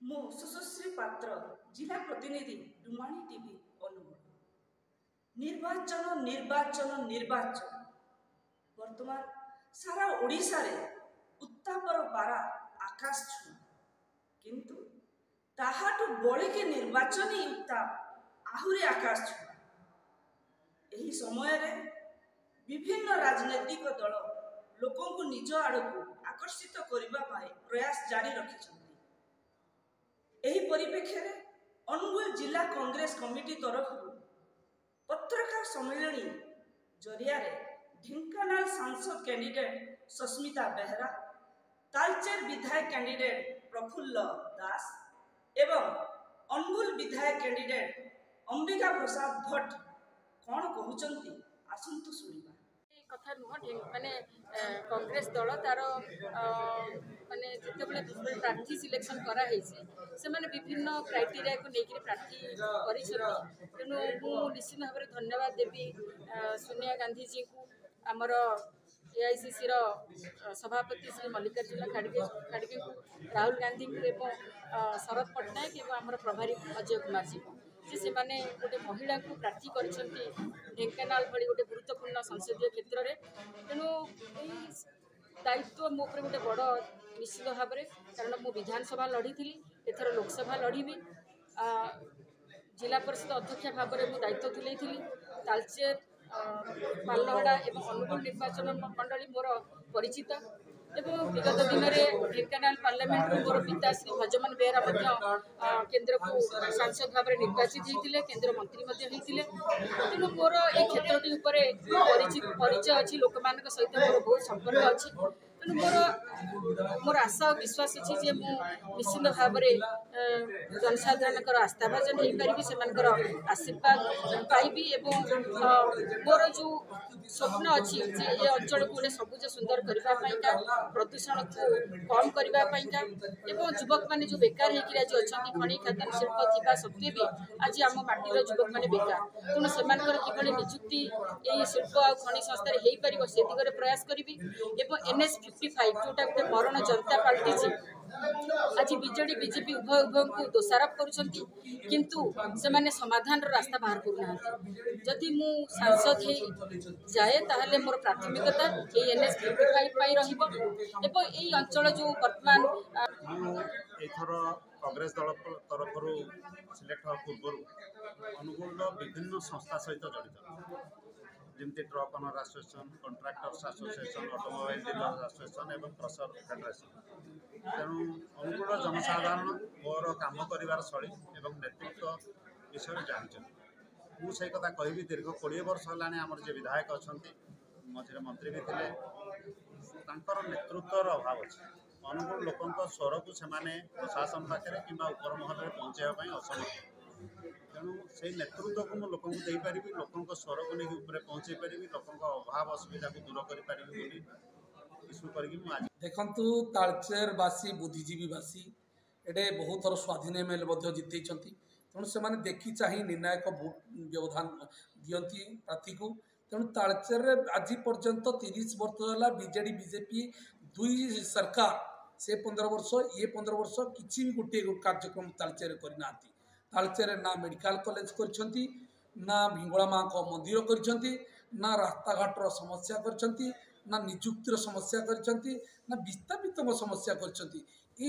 ମୁଁ ସୁଶ୍ରୀ ପାତ୍ର जिला प्रतिनिधि डुमाणी टीवी अनुगुल। निर्वाचन निर्वाचन निर्वाचन वर्तमान सारा ओडिशा रे उत्तापर पारा आकाश छू किंतु ताहाटु बळिके निर्वाचनी उत्ताप आहुरी आकाश छू। एही समय रे विभिन्न राजनैतिक दल लोकों को निज आड़कू आकर्षित करबा पाए प्रयास जारी रखिछन्ति। एही परिप्रेक्षी रे अनुगुल जिला कांग्रेस कमिटी तरफ पत्रकार सम्मेलनी जरिया रे ढेंकानाल सांसद कैंडिडेट सस्मिता बेहरा, तालचेर विधायक कैंडिडेट प्रफुल्ल दास एवं अनुगुल विधायक कैंडिडेट अंबिका प्रसाद भट्ट कौन कहउचंती आसंतु सुनिबा। कथा नुह माने कांग्रेस दल तार माने जितेबले प्रार्थी सिलेक्शन करा हेछि से माने विभिन्न क्राइटेरिया को लेकर प्रार्थी करिसथि। तेनु मु निश्चित भाव धन्यवाद देबी सोनिया गांधी जी को, आमर एआईसीसी रो सभापति श्री मल्लिकार्जुन खड़गे को, राहुल गांधी को एवं शरद पट्टनायक एवं आमर प्रभारी अजय कुमार जी को से माने गोटे महिला को प्रार्थी करिसथि ढेंकानाल भली गोटे गुरुत्वपूर्ण संसदीय क्षेत्र में। तेणु दायित्व मो उपर गोटे बड़ निश्चित भाव में, कारण मु विधानसभा लड़ी थी, एथर लोकसभा लड़ीबी। जिला परिषद अध्यक्ष भाव में मु दायित्व तुले तालचेर पालहड़ा एवं अनुगुल निर्वाचन मंडली मोर परिचित एवं विगत दिन में ढेंकानाल पार्लियामेंट मोर पिता श्री भजमन बेहरा केन्द्र को सांसद भाव में निर्वाचित होते, केन्द्र मंत्री होते। तेणु मोर ये क्षेत्रटी परिचय अच्छी लोक मान सहित मोर बहुत संपर्क अच्छी। तेणु मोर आशा और विश्वास अच्छी जे मु निश्चित भाव में जनसाधारण आस्थाभाजन हो पारि, से आशीर्वाद पाइबी एवं मोर जो स्वप्न अच्छी जे ये अंचल को गोटे सबुज सुंदर करने, प्रदूषण को कम करने एवं युवक मैंने जो बेकार होकर आज अच्छा खनि खादान शिल्प थी सत्वे भी आज आम माटीर युवक मैंने बेकार। तेणु से कि निजुक्ति ये शिल्प आ खनि संस्थार हो पार से दिगरे प्रयास करी। NS-55 जोटा गोटे मरण जनता पाल्टी आज बीजेडी बीजेपी उभय को दोषारोप करुँच, किंतु से माने समाधान रास्ता बाहर करना। जदि मु सांसद जाए ताहले मोर प्राथमिकता ये NS-55 एवं यही अंचल जो वर्तमान एथर कांग्रेस दल तरफ सिलेक्ट होगा पूर्व अनुगुल विभिन्न संस्था सहित जड़ित जमी truck owner association, contractors association, automobile dealers association एवं क्रसर फेडरेशन। तेणु अनुगुल जनसाधारण मोर काम कर शैली एवं नेतृत्व विषय जानते मुझे कथा कहि दीर्घ 20 वर्ष है आमर जो विधायक अच्छा मझे मंत्री भी थे नेतृत्वर अभाव अच्छे। अनुगुल लोकों स्वर को सेमाने प्रशासन पाखे कि उपर महल में पहुँचाई असमर्थ। तेणु से नेतृत्व को मुझे लोकों को पारि, लोकों स्वर को लेकिन ऊपर पहुँचे पारि, लोकों अभाव असुविधा को दूर करी इश्यू कर। देखु तालचेर बासी बुद्धिजीवीवासी एटे बहुत थर स्वाधीन एमएल जिते तेणु से देखी चाह निर्णायक भोट व्यवधान दियंती प्रार्थी को। तेणु तालचेर आज पर्यंत 30 वर्ष है बीजेडी बीजेपी दुई सरकार से 15 वर्ष ये 15 वर्ष किसी भी गोटे कार्यक्रम तालचेर करना। तालचेर ना मेडिकल कॉलेज कर ना भिंगला माँ को मंदिर कर ना रास्ता घाटर समस्या कर ना निजुक्तिर समस्या कर ना विस्थापित समस्या कर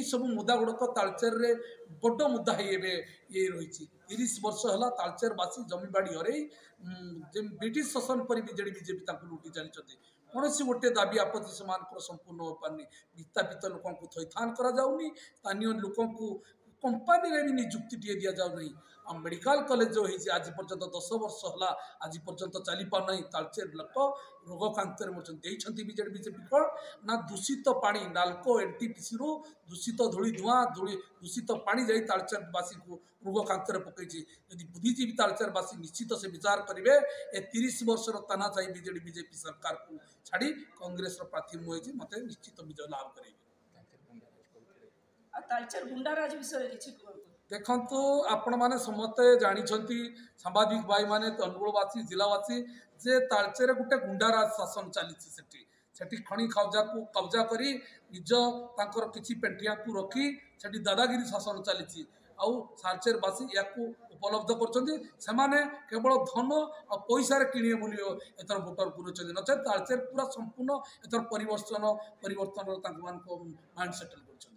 सब मुद्दा गुड़क तालचेर रे बड़ मुद्दा ये रही 30 वर्ष है तालचेरवासी जमीबाड़ी हरई ब्रिटिश शासन पर बीजेडी बीजेपी लुटी चली कौन सी गोटे दाबी आपत्ति से संपूर्ण हो पारनी। विस्थापित लोकों को थैथान करा जाउनी, स्थानीय लोकों को कंपानी रे भी निजुक्ति दि जाऊ नहीं। मेडिकल कॉलेज जो है आज पर्यंत 10 वर्ष है आज पर्यंत चली पार नहीं। तालचेर लोक रोगक्रांत देती बीजेडी बीजेपी कौन ना दूषित पानी नाल्को NTPC रु दूषित धूली धुआं दूषित पानी जा तालचेरवासी को रोगक्रांत पकई। यदि बुद्धिजीवी तालचेरवासी निश्चित से विचार करेंगे ए 30 वर्ष तानाशाही बीजेडी बीजेपी सरकार को छाड़ी कांग्रेस प्रार्थी मुझे मत निश्चित विजय लाभ करेंगे। तालचेर गुंडाराज विषय देखु आपण मैंने समस्ते जानते सांबादिक भाई मैंने अनुगुलवासी जिलावासी जे तालचेर गोटे गुंडाराज शासन चली खनि कब्जा करी निज तांकर किछि पेंटियाकू रखी सेठी दादागिरी शासन चली आउ तालचेरवासी या उपलब्ध कर केवल धन आ पैसा किणे बोली एथर भोटर पूरा नचे तालचेर पूरा संपूर्ण एथर परिवर्तन माइंड सेटल कर।